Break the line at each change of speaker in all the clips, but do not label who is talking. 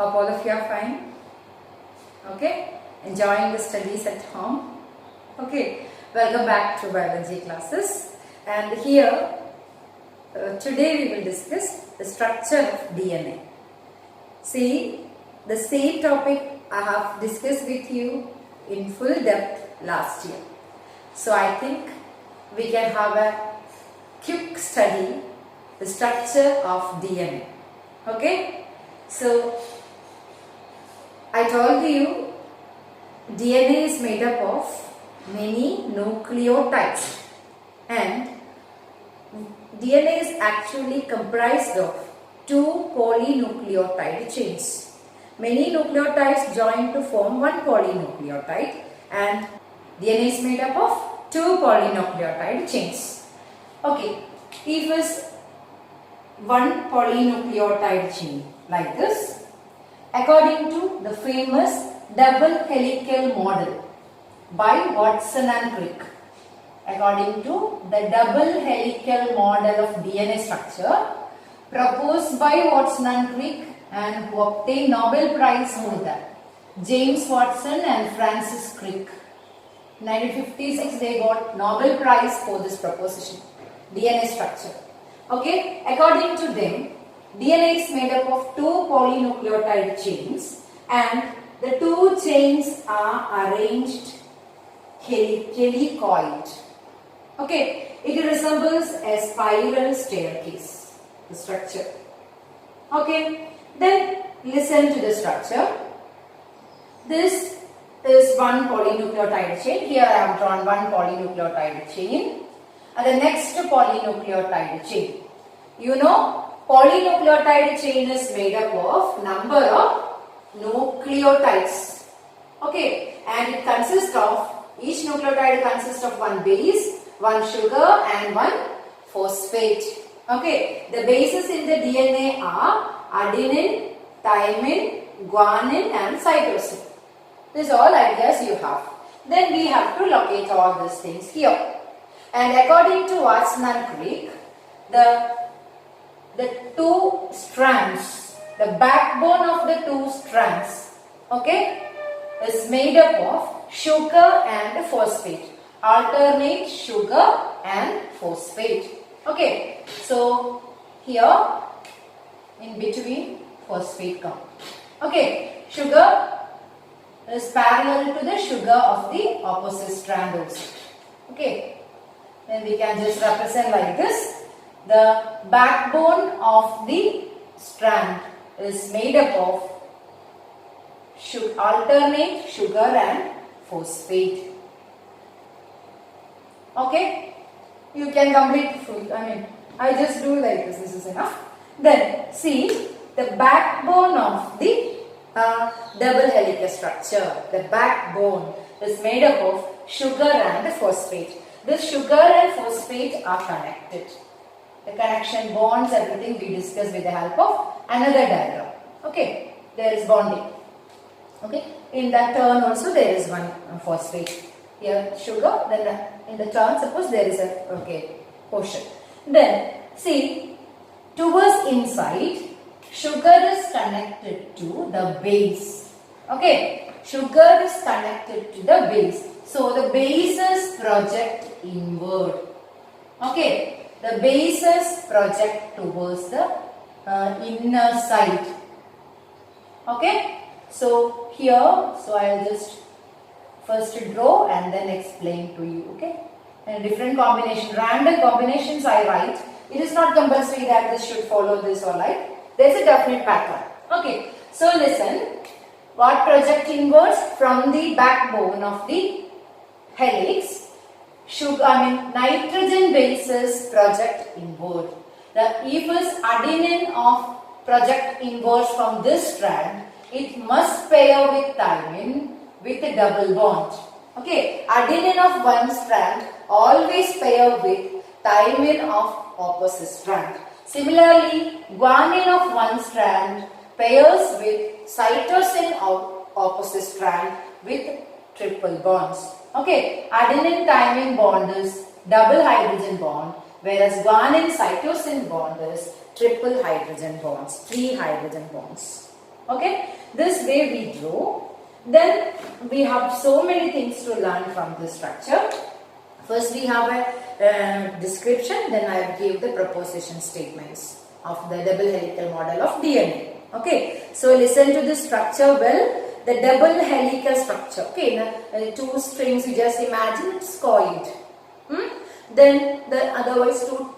Hope all of you are fine. Okay, enjoying the studies at home. Okay, welcome back to biology classes. And here, today we will discuss the structure of DNA. See, the same topic I have discussed with you in full depth last year. So I think we can have a quick study, the structure of DNA. Okay, so I told you DNA is made up of many nucleotides, and DNA is actually comprised of two polynucleotide chains. Many nucleotides join to form one polynucleotide, and DNA is made up of two polynucleotide chains. Okay, if is one polynucleotide chain like this, according to the famous double helical model by Watson and Crick. According to the double helical model of DNA structure proposed by Watson and Crick, and who obtained Nobel Prize for that, James Watson and Francis Crick. 1956 they got Nobel Prize for this proposition, DNA structure. Okay, according to them, DNA is made up of two polynucleotide chains, and the two chains are arranged helicoid. Okay, it resembles a spiral staircase, the structure. Okay, then listen to the structure. This is one polynucleotide chain. Here I have drawn one polynucleotide chain and the next polynucleotide chain. You know, polynucleotide chain is made up of number of nucleotides. Okay, and it consists of, each nucleotide consists of one base, one sugar and one phosphate. Okay, the bases in the DNA are adenine, thymine, guanine and cytosine. These are all ideas you have. Then we have to locate all these things here. And according to Watson and Crick, the two strands, the backbone of the two strands, okay, is made up of sugar and phosphate. Alternate sugar and phosphate. Okay, so here in between phosphate come. Okay, sugar is parallel to the sugar of the opposite strand also. Okay, then we can just represent like this. The backbone of the strand is made up of alternate sugar and phosphate. Okay, you can complete full. I just do like this. This is enough. Then see the backbone of the double helical structure. The backbone is made up of sugar and phosphate. This sugar and phosphate are connected. The connection bonds, everything we discuss with the help of another diagram. Okay, there is bonding. Okay, in that turn also there is one phosphate. Here sugar, then in the turn suppose there is a portion. Then see, towards inside, sugar is connected to the base. Okay, sugar is connected to the base. So the bases project inward. Okay, the bases project towards the inner side. Okay, so here, so I will just first draw and then explain to you. Okay, and different combination, random combinations I write. It is not compulsory that this should follow this or like. There is a definite pattern. Okay, so listen. What project inwards? From the backbone of the helix, nitrogen bases project inward. The if is adenine of project inwards from this strand, it must pair with thymine with a double bond. Okay, adenine of one strand always pair with thymine of opposite strand. Similarly, guanine of one strand pairs with cytosine of opposite strand with triple bonds. Okay, adenine thymine bond is double hydrogen bond, whereas guanine cytosine bond is triple hydrogen bonds, 3 hydrogen bonds. Okay, this way we draw. Then we have so many things to learn from this structure. First we have a description, then I will give the proposition statements of the double helical model of DNA. Okay, so listen to this structure well. The double helical structure. Okay, two strings you just imagine it's coiled. Then the otherwise two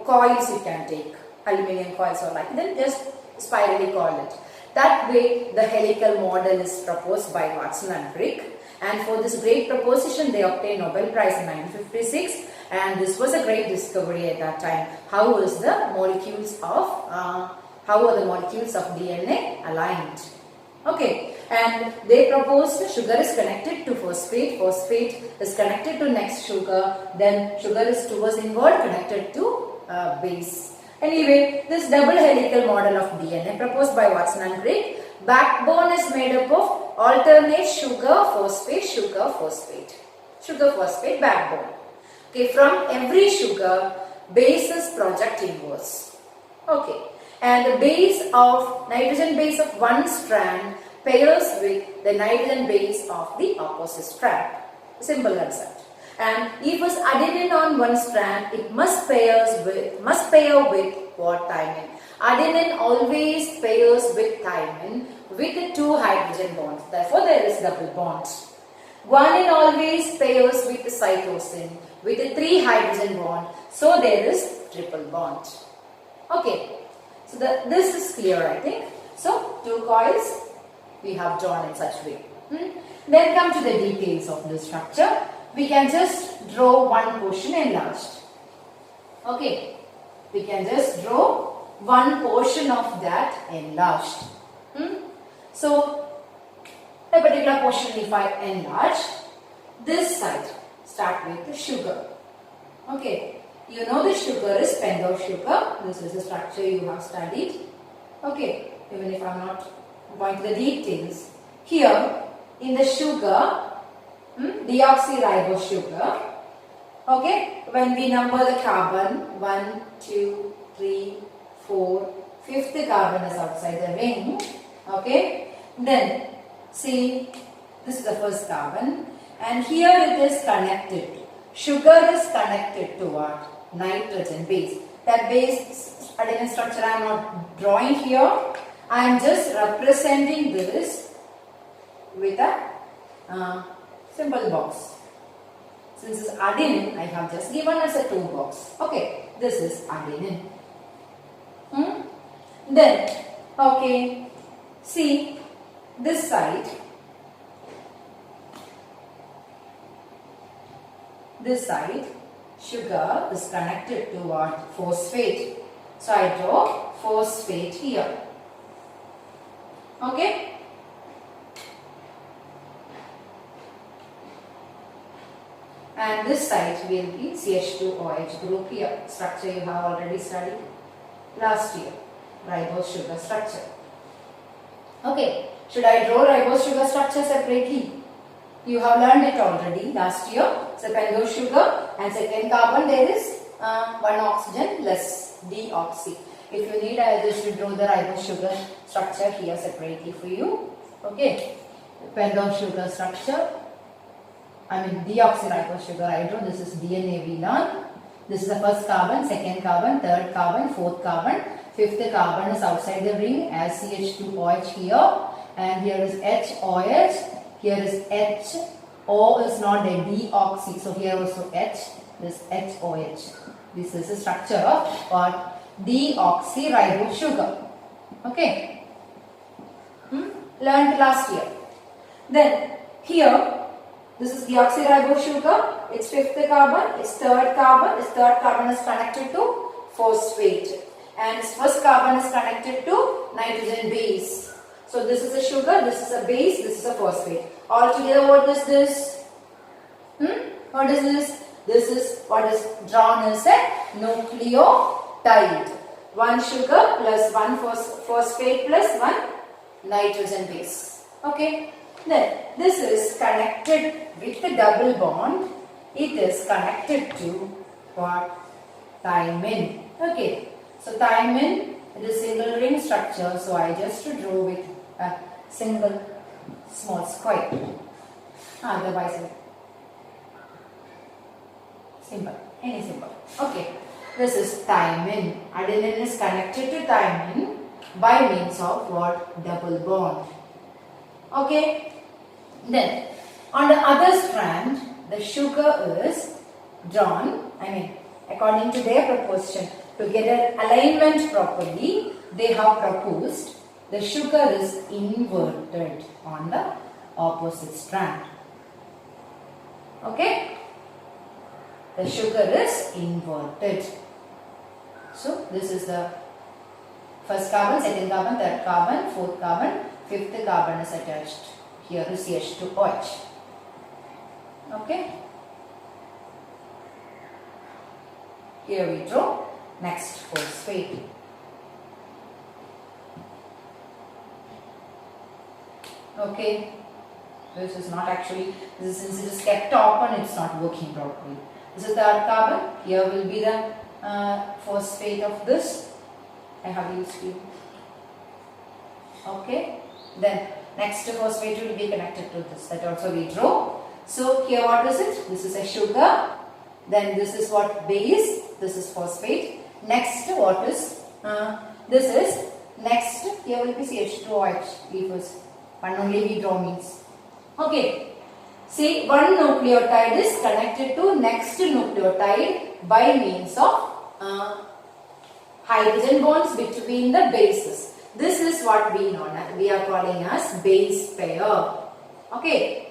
coils you can take, aluminium coils or like, then just spirally coil it. That way the helical model is proposed by Watson and Crick, and for this great proposition they obtained Nobel Prize in 1956, and this was a great discovery at that time. How are the molecules of DNA aligned? Okay, and they proposed sugar is connected to phosphate, phosphate is connected to next sugar, then sugar is was involved connected to base. Anyway, this double helical model of DNA proposed by Watson and Crick, backbone is made up of alternate sugar, phosphate backbone. Okay, from every sugar, base is project inverse. Okay, and the base of nitrogen base of one strand pairs with the nitrogen base of the opposite strand. Simple concept. And if it's adenine on one strand, it must pair with what? Thymine. Adenine always pairs with thymine with the two hydrogen bonds. Therefore, there is double bonds. Guanine always pairs with the cytosine with the three hydrogen bond. So there is triple bond. Okay. So this is clear, I think. So two coils we have drawn in such way. Then come to the details of the structure. We can just draw one portion enlarged. Okay, we can just draw one portion of that enlarged. So, a particular portion if I enlarge, this side start with the sugar. Okay, you know the sugar is pentose sugar. This is the structure you have studied. Okay, even if I am not going to the details. Here in the sugar, deoxyribose sugar. Okay, when we number the carbon, 1, 2, 3, 4, fifth carbon is outside the ring. Okay, then see, this is the first carbon, and here it is connected. Sugar is connected to what? Nitrogen base. That base adenine structure I am not drawing here. I am just representing this with a simple box. Since this is adenine, I have just given as a 2 box. Okay, this is adenine. Then, okay, see this side. This side, sugar is connected to what? Phosphate. So I draw phosphate here. Okay. And this side will be CH2OH group here. Structure you have already studied last year. Ribose sugar structure. Okay. Should I draw ribose sugar structure separately? You have learned it already last year. So pentose sugar and second carbon there is one oxygen less deoxy. If you need, I just draw the ribose sugar structure here separately for you. Okay. Pentose sugar structure. Deoxyribose sugar I draw. This is DNA we learn. This is the first carbon, second carbon, third carbon, fourth carbon. Fifth carbon is outside the ring as CH2OH here. And here is HOH. Here is H. O is not a deoxy. So here also H. This HOH. This is the structure of what? Deoxyribose sugar. Okay. Learned last year. Then here, this is deoxyribose sugar. Its fifth carbon, its third carbon. Its third carbon is connected to phosphate. And its first carbon is connected to nitrogen base. So this is a sugar, this is a base, this is a phosphate. Altogether what is this? What is this? This is what is drawn as a nucleotide. One sugar plus one phosphate plus one nitrogen base. Okay. Then this is connected with the double bond. It is connected to what? Thymine. Okay. So thymine It is single ring structure, so I just draw with a single small square. Otherwise, simple, any symbol. Okay, this is thymine. Adenine is connected to thymine by means of what? Double bond. Okay, then on the other strand, the sugar is drawn, according to their proposition. To get an alignment properly, they have proposed the sugar is inverted on the opposite strand. Okay, the sugar is inverted. So this is the first carbon, second carbon, third carbon, fourth carbon, fifth carbon is attached. Here is CH2OH. Okay. Here we draw next phosphate. Okay. This is not actually, since it is kept open, it's not working properly. This is the third carbon. Here will be the phosphate of this. I have used you. Okay. Then next phosphate will be connected to this. That also we draw. So here what is it? This is a sugar. Then this is what? Base. This is phosphate. Next what is? This is next. Here will be CH2OH. We first one only we draw means. Okay. See, one nucleotide is connected to next nucleotide by means of hydrogen bonds between the bases. This is what we are calling as base pair. Okay.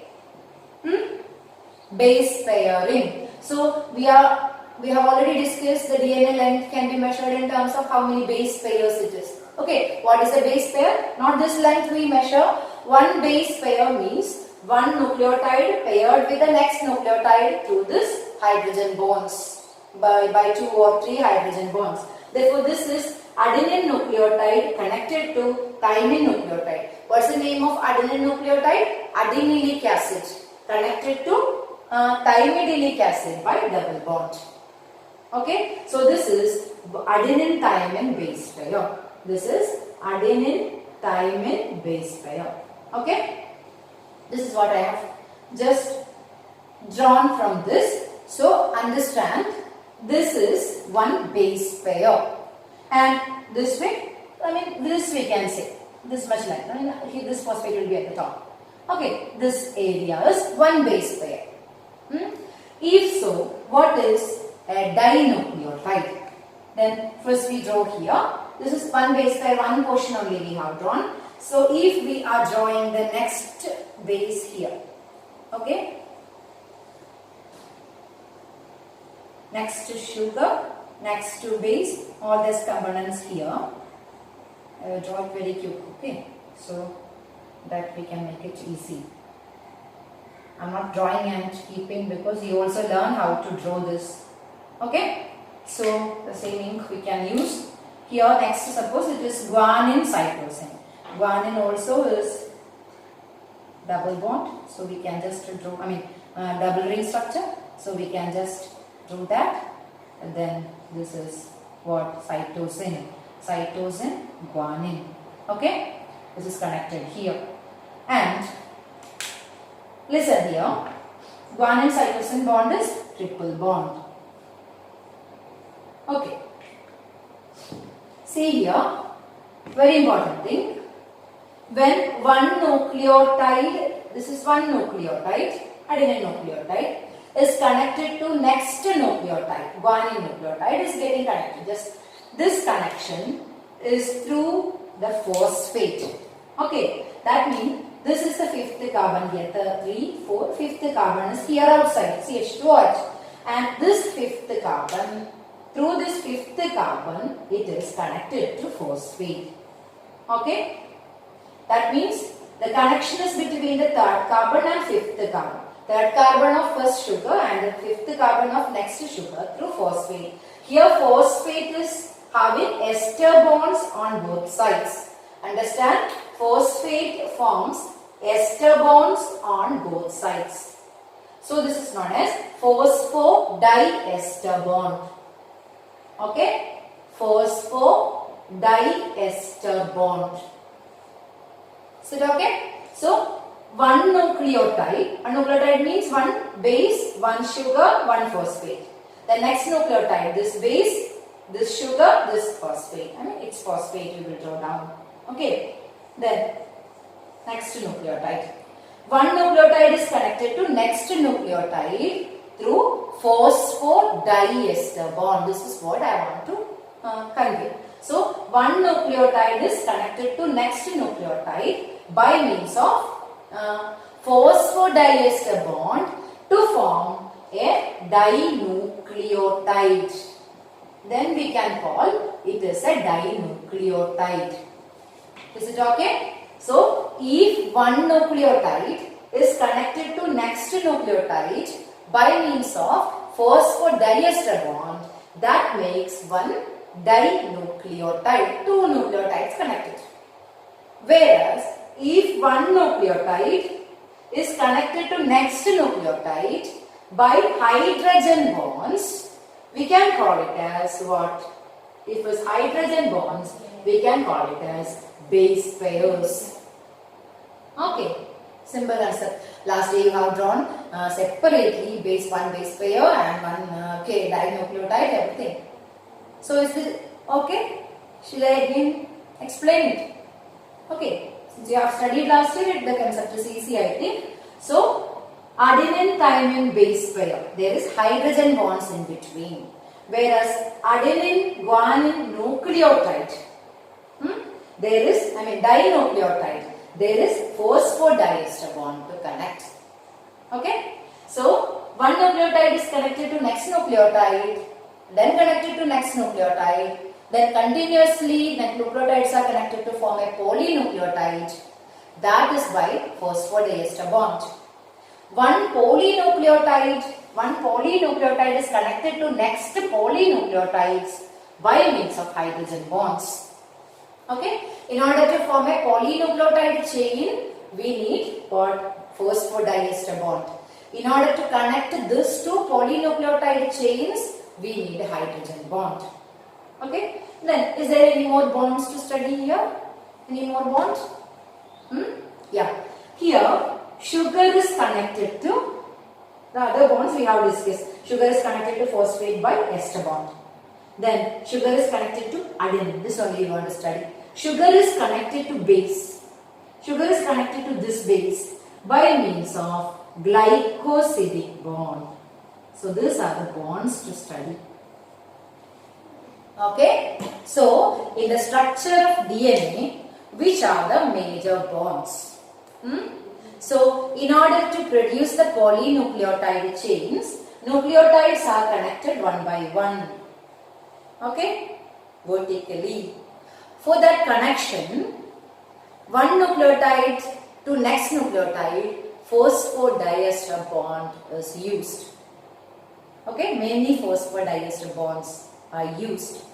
Base pairing. So we have already discussed the DNA length can be measured in terms of how many base pairs it is. Okay, what is a base pair? Not this length we measure. One base pair means one nucleotide paired with the next nucleotide through this hydrogen bonds by 2 or 3 hydrogen bonds. Therefore, this is adenine nucleotide connected to thymine nucleotide. What's the name of adenine nucleotide? Adenilic acid connected to thymidilic acid by double bond. Okay, so this is adenine thymine base pair. This is adenine thymine base pair. Okay, this is what I have just drawn from this. So understand, this is one base pair, and this way, this we can say this much length. This phosphate will be at the top. Okay, this area is one base pair. If so, what is a dinucleotide? Then first we draw here. This is one base pair, one portion only we have drawn. So if we are drawing the next base here, okay, next to sugar, next to base, all these components here, I will draw it very quick, okay, so that we can make it easy. I am not drawing and keeping because you also learn how to draw this. Okay, so the same ink we can use. Here next, suppose it is guanine cytosine. Guanine also is double bond, so we can just draw, double ring structure, so we can just do that. And then this is what? Cytosine. Cytosine, guanine. Okay, this is connected here. And listen here, guanine cytosine bond is triple bond. Okay. See here, very important thing. When one nucleotide, this is one nucleotide, adenine nucleotide, is connected to next nucleotide, guanine nucleotide is getting connected. Just this connection is through the phosphate. Okay, that means this is the fifth carbon here, the 3, 4, fifth carbon is here outside, CH2OH. And this fifth carbon, through this fifth carbon, it is connected to phosphate. Okay, that means the connection is between the third carbon and fifth carbon. Third carbon of first sugar and the fifth carbon of next sugar through phosphate. Here phosphate is having ester bonds on both sides. Understand? Phosphate forms ester bonds on both sides. So this is known as phosphodiester bond. Okay? Phosphodiester diester bond. Is it okay? So, one nucleotide. A nucleotide means one base, one sugar, one phosphate. The next nucleotide, this base, this sugar, this phosphate. I mean, it's phosphate you will draw down. Okay. Then, next nucleotide. One nucleotide is connected to next nucleotide through phosphodiester bond. This is what I want to convey. So, one nucleotide is connected to next nucleotide by means of phosphodiester bond to form a dinucleotide. Then we can call it as a dinucleotide. Is it okay? So, if one nucleotide is connected to next nucleotide by means of phosphodiester bond, that makes one dinucleotide, two nucleotides connected. Whereas, if one nucleotide is connected to next nucleotide by hydrogen bonds, we can call it as what? If it's hydrogen bonds, we can call it as base pairs. Okay, simple answer. Last day you have drawn separately one base pair and one dinucleotide, everything. So is it okay? Shall I again explain it? Okay, since you have studied last year, the concept is easy, I think. So, adenine thymine base pair, there is hydrogen bonds in between. Whereas adenine guanine nucleotide, there is, dinucleotide, there is phosphodiester bond to connect. Okay, so one nucleotide is connected to next nucleotide, then connected to next nucleotide, then continuously the nucleotides are connected to form a polynucleotide. That is by phosphodiester bond. One polynucleotide is connected to next polynucleotides by means of hydrogen bonds. Okay, in order to form a polynucleotide chain, we need what? Phosphodiester bond. In order to connect these two polynucleotide chains, we need a hydrogen bond. Okay, then is there any more bonds to study here? Any more bonds? Yeah, here sugar is connected to the other bonds we have discussed. Sugar is connected to phosphate by ester bond. Then sugar is connected to adenine. This only you want to study. Sugar is connected to base. Sugar is connected to this base by means of glycosidic bond. So these are the bonds to study. Okay. So in the structure of DNA, which are the major bonds? So in order to produce the polynucleotide chains, nucleotides are connected one by one. Okay, vertically. For that connection, one nucleotide to next nucleotide, phosphodiester bond is used. Okay, mainly phosphodiester bonds are used.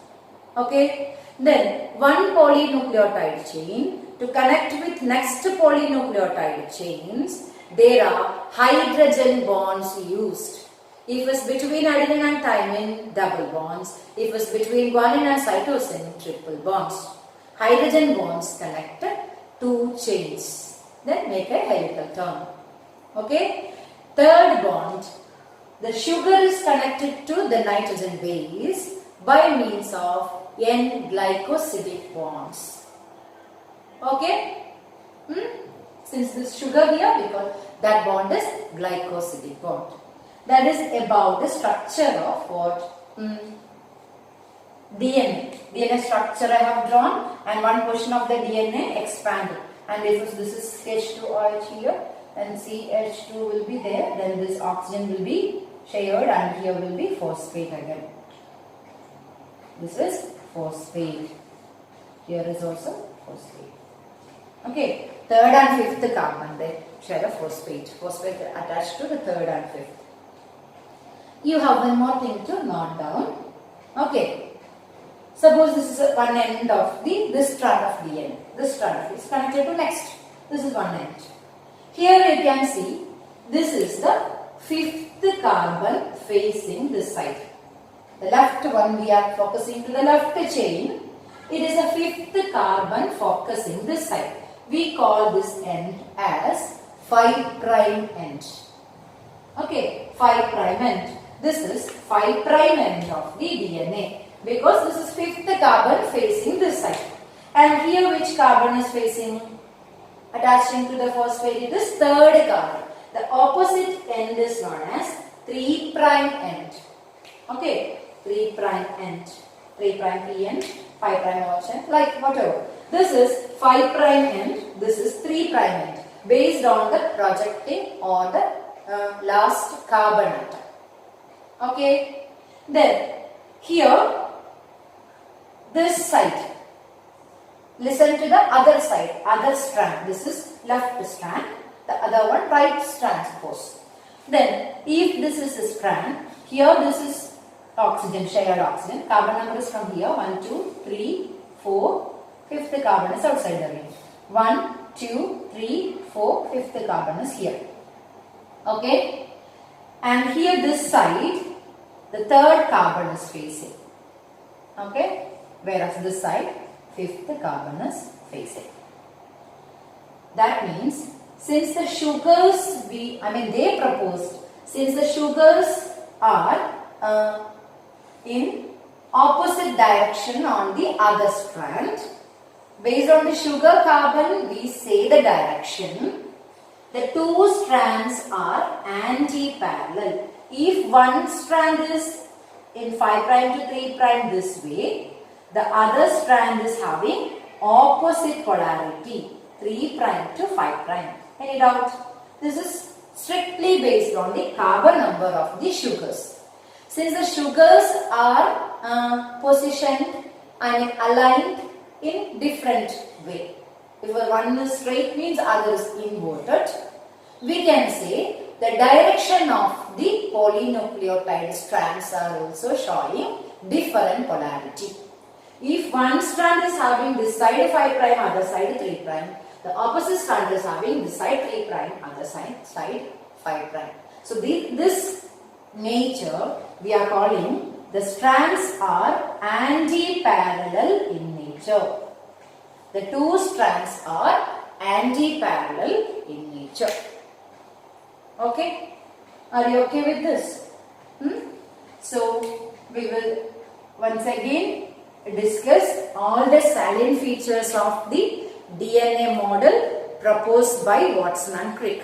Okay, then one polynucleotide chain to connect with next polynucleotide chains, there are hydrogen bonds used. If it's between adenine and thymine, double bonds. If it's between guanine and cytosine, triple bonds. Hydrogen bonds connect two chains, then make a helical turn. Okay. Third bond, the sugar is connected to the nitrogen base by means of N-glycosidic bonds. Okay. Since this sugar here, because that bond is glycosidic bond. That is about the structure of what? DNA. DNA structure I have drawn, and one portion of the DNA expanded. And if this is H2OH here, and CH2 will be there, then this oxygen will be shared, and here will be phosphate again. This is phosphate. Here is also phosphate. Okay, third and fifth carbon, they share a phosphate. Phosphate attached to the third and fifth. You have one more thing to note down. Okay. Suppose this is one end of this strand of DNA. This strand is connected to next. This is one end. Here you can see this is the fifth carbon facing this side. The left one we are focusing to the left chain. It is a fifth carbon focusing this side. We call this end as 5' end. Okay, 5' end. This is 5' end of the DNA because this is fifth carbon facing this side. And here which carbon is facing? Attaching to the phosphate, it is third carbon. The opposite end is known as 3' end. Okay, 3' end. 3' end, 5' end, like whatever. This is 5' end, this is 3' end, based on the projecting or the last carbon atom. Okay, then here, this side. Listen to the other side, other strand. This is left strand, the other one right strand suppose. Then, if this is a strand, here this is oxygen, shared oxygen. Carbon number is from here 1, 2, 3, 4. Fifth carbon is outside the ring. 1, 2, 3, 4. Fifth carbon is here. Okay. And here this side, the third carbon is facing. Okay. Whereas this side, fifth carbon is facing. That means, since the sugars they proposed, since the sugars are in opposite direction on the other strand, based on the sugar carbon, we say the direction. The two strands are anti-parallel. If one strand is in 5' to 3' this way, the other strand is having opposite polarity, 3' to 5'. Any doubt? This is strictly based on the carbon number of the sugars. Since the sugars are positioned and aligned in different way. If one is straight means other is inverted. We can say the direction of the polynucleotide strands are also showing different polarity. If one strand is having this side 5', other side 3', the opposite strand is having this side 3', other side 5'. So this nature we are calling the strands are anti-parallel in nature. The two strands are anti-parallel in nature. Okay? Are you okay with this? So, we will once again discuss all the salient features of the DNA model proposed by Watson and Crick.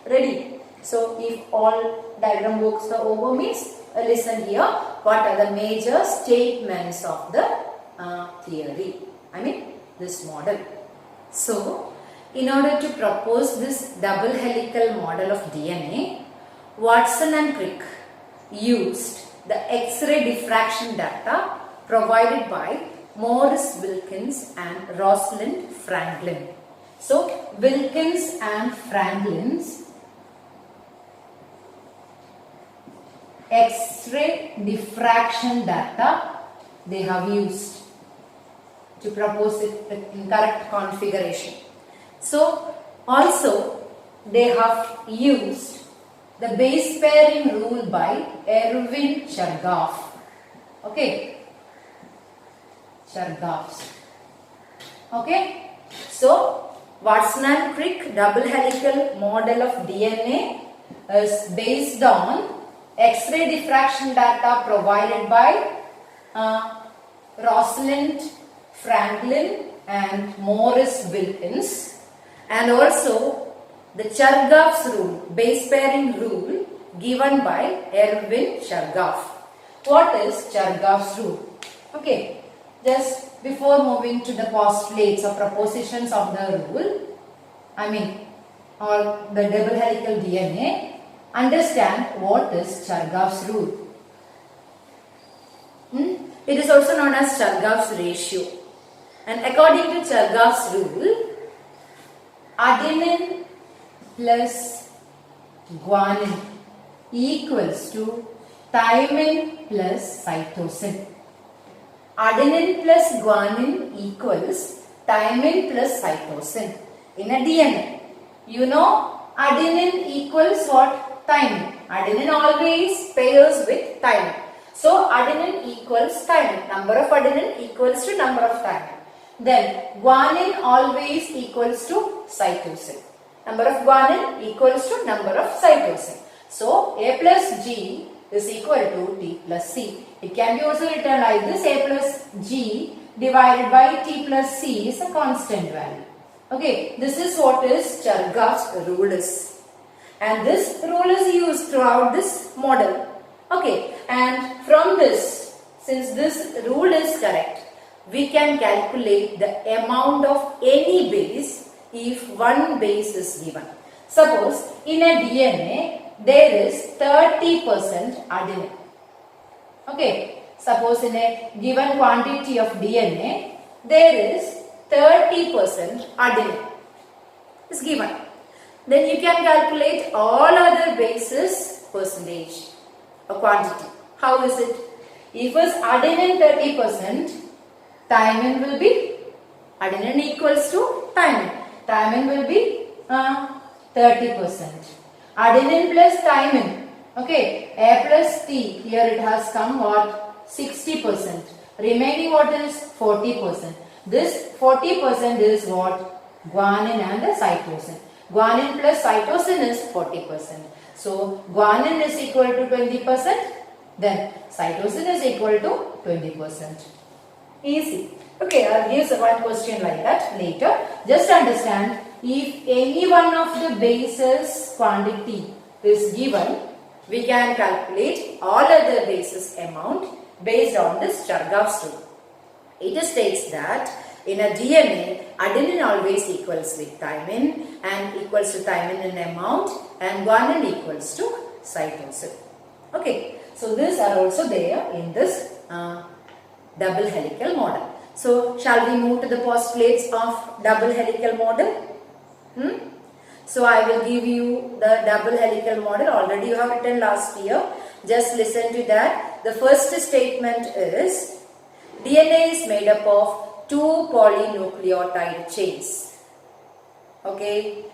Ready? So, if all diagram works are over means, listen here. What are the major statements of the theory? This model. So, in order to propose this double helical model of DNA, Watson and Crick used the X-ray diffraction data provided by Morris Wilkins and Rosalind Franklin. So, Wilkins and Franklin's X-ray diffraction data they have used to propose it in correct configuration. So, also they have used the base pairing rule by Erwin Chargaff. Okay. Chargaff. Okay. So, Watson and Crick double helical model of DNA is based on X-ray diffraction data provided by Rosalind Franklin and Morris Wilkins, and also the Chargaff's rule, base pairing rule given by Erwin Chargaff. What is Chargaff's rule? Okay, just before moving to the postulates or propositions of the rule, or the double helical DNA, understand what is Chargaff's rule. It is also known as Chargaff's ratio. And according to Chargaff's rule, adenine plus guanine equals to thymine plus cytosine. Adenine plus guanine equals thymine plus cytosine in a DNA. You know, adenine equals what? Thymine. Adenine always pairs with thymine. So, adenine equals thymine. Number of adenine equals to number of thymine. Then guanine always equals to cytosine. Number of guanine equals to number of cytosine. So A plus G is equal to T plus C. It can be also written like this: A plus G divided by T plus C is a constant value. Okay, this is what is Chargaff's rule is. And this rule is used throughout this model. Okay, and from this, since this rule is correct, we can calculate the amount of any base if one base is given. Suppose in a DNA there is 30% adenine. Okay, suppose in a given quantity of DNA there is 30% adenine is given. Then you can calculate all other bases percentage or quantity. How is it? If it's adenine 30%, thymine will be, adenine equals to thymine. Thymine will be 30%. Adenine plus thymine. Okay, A plus T. Here it has come what? 60%. Remaining what is 40%. This 40% is what? Guanine and the cytosine. Guanine plus cytosine is 40%. So guanine is equal to 20%. Then cytosine is equal to 20%. Easy. Okay, I'll give one question like that later. Just understand, if any one of the bases quantity is given, we can calculate all other bases amount based on this Chargaff's rule. It states that in a DNA, adenine always equals with thymine and equals to thymine in amount, and guanine equals to cytosine. Okay, so these are also there in this double helical model. So shall we move to the postulates of double helical model? So I will give you the double helical model. Already you have written last year. Just listen to that. The first statement is DNA is made up of 2 polynucleotide chains. Okay.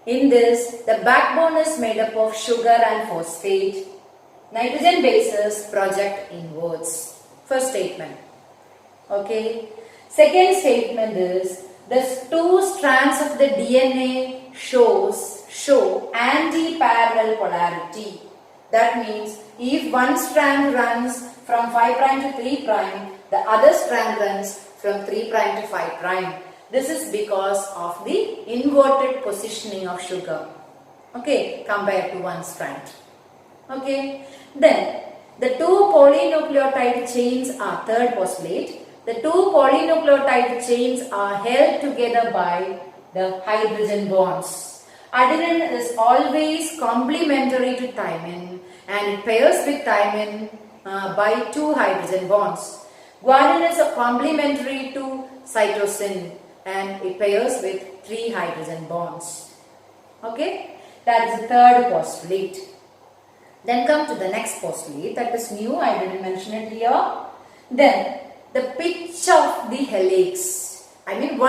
In this, the backbone is made up of sugar and phosphate. Nitrogen bases project inwards. First statement. Okay. Second statement is the 2 strands of the DNA show anti-parallel polarity. That means if one strand runs from 5' to 3', the other strand runs from 3' to 5'. This is because of the inverted positioning of sugar. Okay, compared to one strand. Okay, then the 2 polynucleotide chains are third postulate. The 2 polynucleotide chains are held together by the hydrogen bonds. Adenine is always complementary to thymine and it pairs with thymine by 2 hydrogen bonds. Guanine is complementary to cytosine and it pairs with 3 hydrogen bonds. Okay, that is the third postulate. Then come to the next postulate, that is new, I didn't mention it here. Then the pitch of the helix. I mean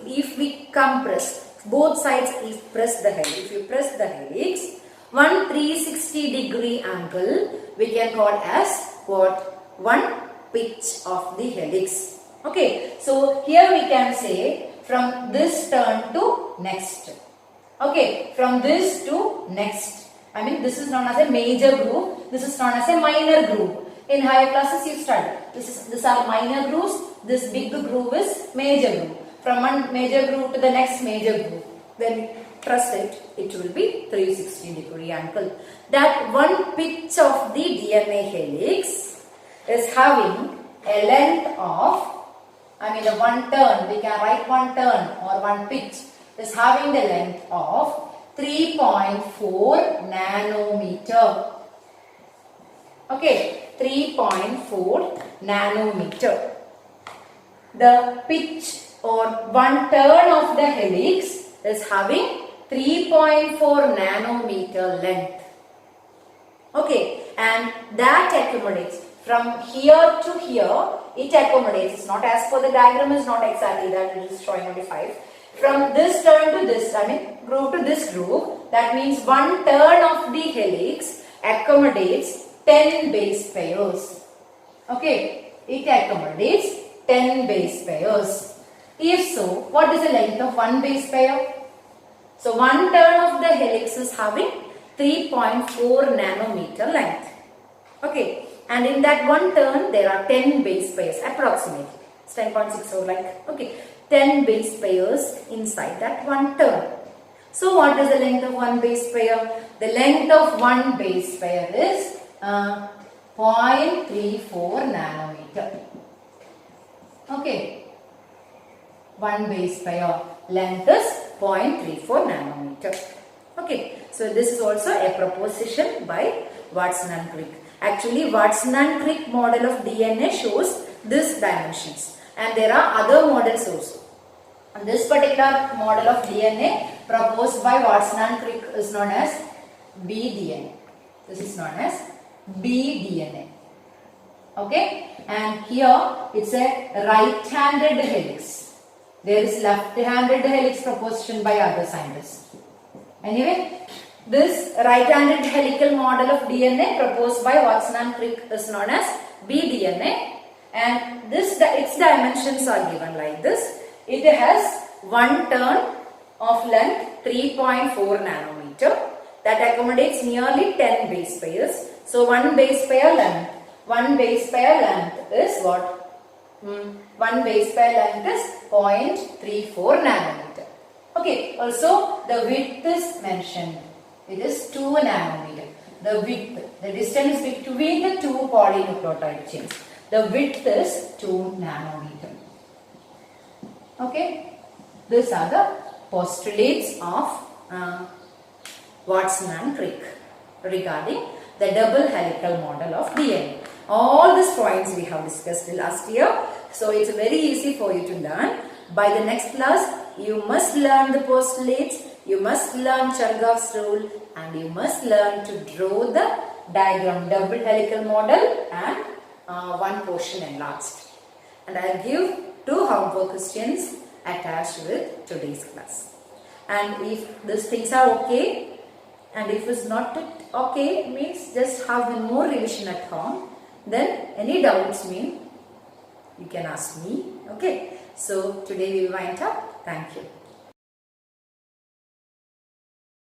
if we compress both sides, if press the helix, if you press the helix, 1 360-degree angle we can call as what? 1 pitch of the helix. Okay, so here we can say from this turn to next. Okay, from this to next. I mean this is known as a major groove, this is known as a minor groove. In higher classes you study. These are minor grooves, this big groove is major groove. From one major groove to the next major groove. When you press it, it will be 360-degree angle. That 1 pitch of the DNA helix is having a length of, the 1 turn, we can write 1 turn or 1 pitch is having the length of 3.4 nanometer. Okay, 3.4 nanometer. The pitch or 1 turn of the helix is having 3.4 nanometer length. Okay, and that accommodates from here to here, it accommodates. It's not as per the diagram, is not exactly that, it is showing only 5. From this turn to this, groove to this groove, that means 1 turn of the helix accommodates 10 base pairs. Okay, it accommodates 10 base pairs. If so, what is the length of one base pair? So one turn of the helix is having 3.4 nanometer length. Okay, and in that one turn there are 10 base pairs approximately. It's 10.6 or like, okay, 10 base pairs inside that one turn. So what is the length of one base pair? The length of one base pair is 0.34 nanometer. Okay, one base pair length is 0.34 nanometer. Okay, so this is also a proposition by Watson and Crick. Actually, Watson and Crick model of DNA shows these dimensions, and there are other models also. And this particular model of DNA proposed by Watson and Crick is known as bDNA. This is known as bDNA. Okay, and here it's a right-handed helix. There is left-handed helix proposition by other scientists. Anyway, this right-handed helical model of DNA proposed by Watson and Crick is known as bDNA, and its dimensions are given like this. It has one turn of length 3.4 nanometer that accommodates nearly 10 base pairs. So one base pair length is what? One base pair length is 0.34 nanometer. Okay, also the width is mentioned. It is 2 nanometer. The distance between the two polynucleotide chains. The width is 2 nanometer. Okay, these are the postulates of Watson and Crick regarding the double helical model of DNA. All these points we have discussed last year. So it's very easy for you to learn. By the next class, you must learn the postulates, you must learn Chargaff's rule, and you must learn to draw the diagram, double helical model and one portion enlarged. And I'll give 2 homework questions attached with today's class. And if these things are okay, and if it's not okay, means just have more revision at home. Then any doubts mean you can ask me. Okay. So today we wind up. Thank you.